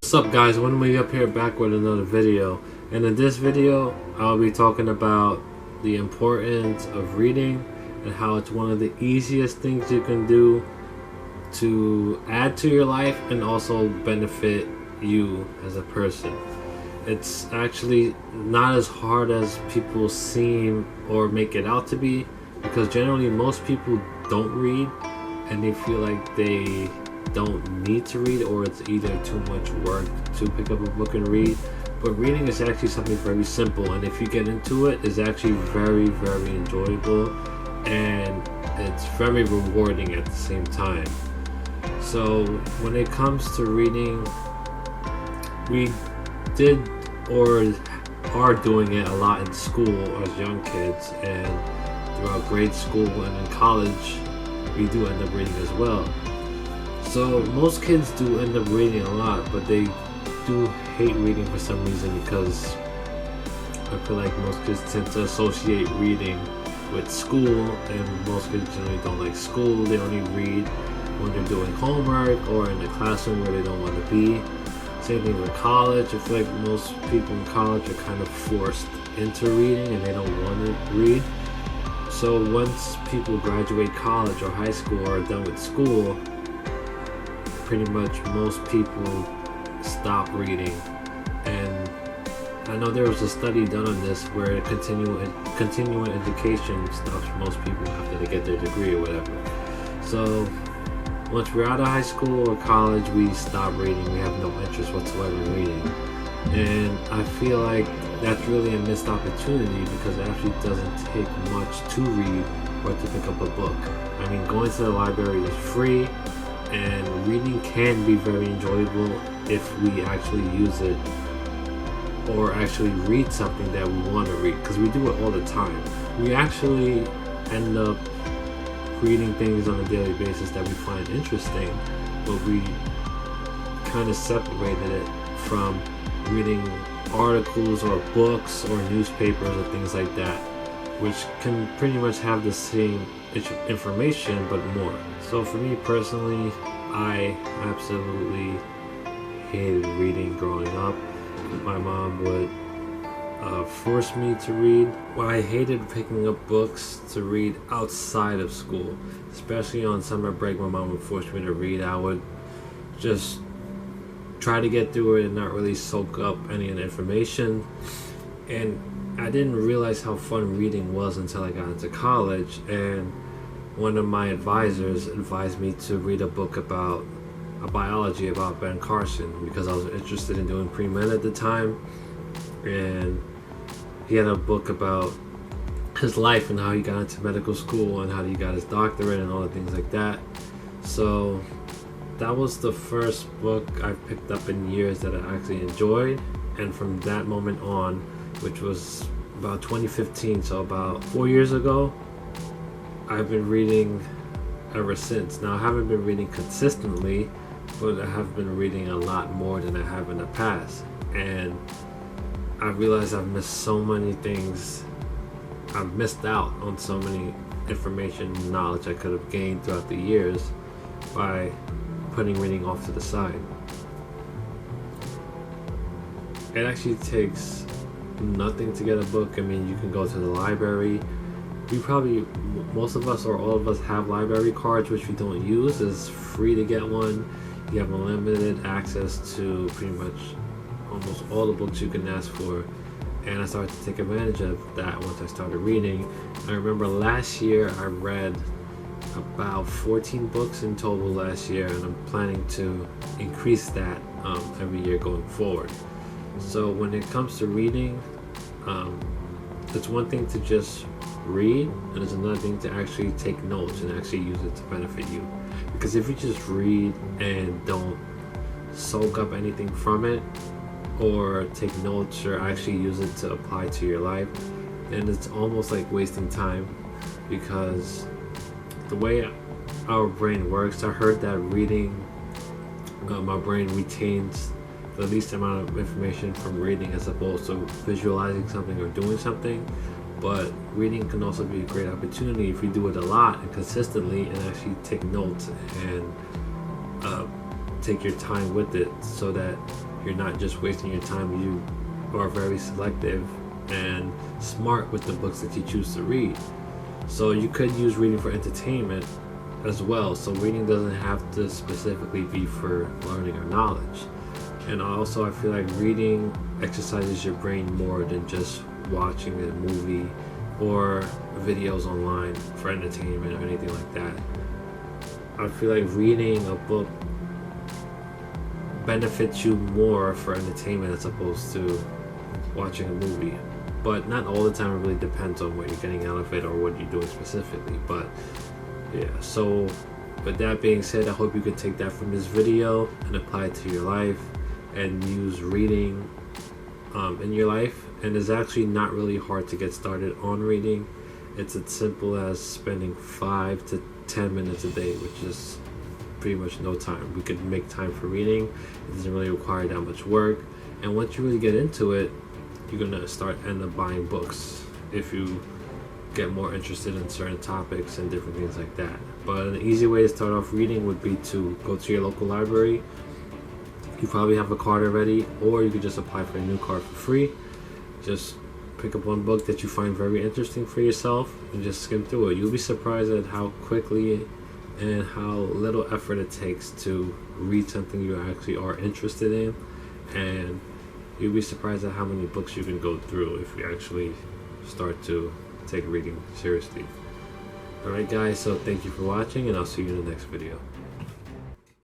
What's up guys, Winway up here back with another video, and in this video I'll be talking about the importance of reading and how it's one of the easiest things you can do to add to your life and also benefit you as a person. It's actually not as hard as people seem or make it out to be, because generally most people don't read and they feel like they don't need to read, or it's either too much work to pick up a book and read. But reading is actually something very simple, and if you get into it, it's actually very enjoyable and it's very rewarding at the same time. So when it comes to reading, we did or are doing it a lot in school as young kids, and throughout grade school and in college we do end up reading as well. So most kids do end up reading a lot, but they do hate reading for some reason, because I feel like most kids tend to associate reading with school, and most kids generally don't like school. They only read when they're doing homework or in a classroom where they don't want to be. Same thing with college. I feel like most people in college are kind of forced into reading and they don't want to read. So once people graduate college or high school or are done with school, pretty much most people stop reading. And I know there was a study done on this where continuing education stops most people after they get their degree or whatever. So once we're out of high school or college, we stop reading. We have no interest whatsoever in reading. And I feel like that's really a missed opportunity, because it actually doesn't take much to read or to pick up a book. I mean, going to the library is free, and reading can be very enjoyable if we actually use it or actually read something that we want to read, because we do it all the time. We actually end up reading things on a daily basis that we find interesting, but we kind of separated it from reading articles or books or newspapers or things like that, which can pretty much have the same information but more. So for me personally, I absolutely hated reading growing up. My mom would force me to read. Well, I hated picking up books to read outside of school, especially on summer break. My mom would force me to read. I would just try to get through it and not really soak up any of the information, and I didn't realize how fun reading was until I got into college, and one of my advisors advised me to read a book about a biology about Ben Carson, because I was interested in doing pre-med at the time, and he had a book about his life and how he got into medical school and how he got his doctorate and all the things like that. So that was the first book I picked up in years that I actually enjoyed, and from that moment on, which was about 2015, so about 4 years ago, I've been reading ever since. Now I haven't been reading consistently, but I have been reading a lot more than I have in the past, and I realized I've missed so many things. I've missed out on so many information and knowledge I could have gained throughout the years by putting reading off to the side. It actually takes nothing to get a book. I mean, you can go to the library. Most of us or all of us have library cards, which we don't use. It's free to get one. You have unlimited access to pretty much almost all the books you can ask for, and I started to take advantage of that once I started reading. I remember last year I read about 14 books in total last year, and I'm planning to increase that every year going forward. So when it comes to reading, it's one thing to just read, and it's another thing to actually take notes and actually use it to benefit you. Because if you just read and don't soak up anything from it, or take notes or actually use it to apply to your life, then it's almost like wasting time, because the way our brain works, I heard that reading, my brain retains the least amount of information from reading as opposed to visualizing something or doing something. But reading can also be a great opportunity if you do it a lot and consistently, and actually take notes and take your time with it, so that you're not just wasting your time. You are very selective and smart with the books that you choose to read. So you could use reading for entertainment as well. So reading doesn't have to specifically be for learning or knowledge. And also I feel like reading exercises your brain more than just watching a movie or videos online for entertainment or anything like that. I feel like reading a book benefits you more for entertainment as opposed to watching a movie. But not all the time. It really depends on what you're getting out of it or what you're doing specifically. But yeah, so with that being said, I hope you can take that from this video and apply it to your life and use reading in your life. And it's actually not really hard to get started on reading. It's as simple as spending 5 to 10 minutes a day, which is pretty much no time. We could make time for reading. It doesn't really require that much work. And once you really get into it, you're gonna end up buying books if you get more interested in certain topics and different things like that. But an easy way to start off reading would be to go to your local library. You probably have a card already, or you could just apply for a new card for free. Just pick up one book that you find very interesting for yourself and just skim through it. You'll be surprised at how quickly and how little effort it takes to read something you actually are interested in, and you'll be surprised at how many books you can go through if you actually start to take reading seriously. Alright guys, so thank you for watching, and I'll see you in the next video.